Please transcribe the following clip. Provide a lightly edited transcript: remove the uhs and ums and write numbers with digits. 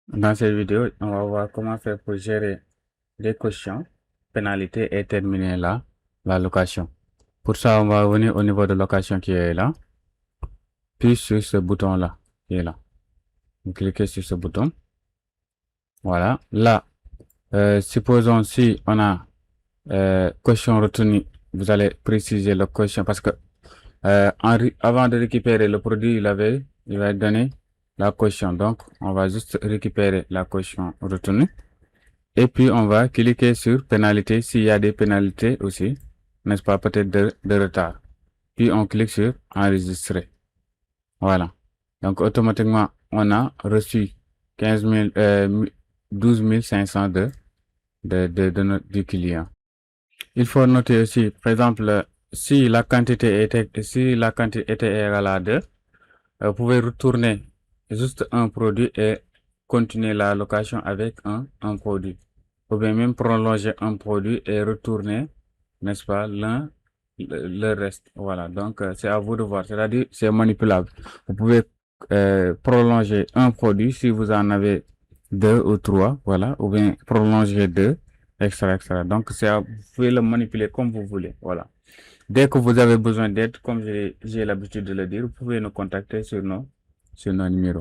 Dans cette vidéo, on va voir comment faire pour gérer les cautions, pénalités et terminer la location. Pour ça, on va venir au niveau de location qui est là, puis sur ce bouton-là qui est là. Vous cliquez sur ce bouton. Voilà. Là, supposons si on a caution retenue, vous allez préciser le caution parce que avant de récupérer le produit, il va donner la caution. Donc, on va juste récupérer la caution retenue. Et puis, on va cliquer sur pénalité s'il y a des pénalités aussi, n'est-ce pas, peut-être de retard. Puis, on clique sur enregistrer. Voilà. Donc, automatiquement, on a reçu 12 500 du client. Il faut noter aussi, par exemple, si la quantité était égale à 2, vous pouvez retourner juste un produit et continuer la location avec un produit. Ou bien même prolonger un produit et retourner, n'est-ce pas, le reste. Voilà, donc c'est à vous de voir, c'est-à-dire c'est manipulable. Vous pouvez prolonger un produit si vous en avez 2 ou 3, voilà, ou bien prolonger 2, etc. Donc vous pouvez le manipuler comme vous voulez, voilà. Dès que vous avez besoin d'aide, comme j'ai l'habitude de le dire, vous pouvez nous contacter sur nos numéros.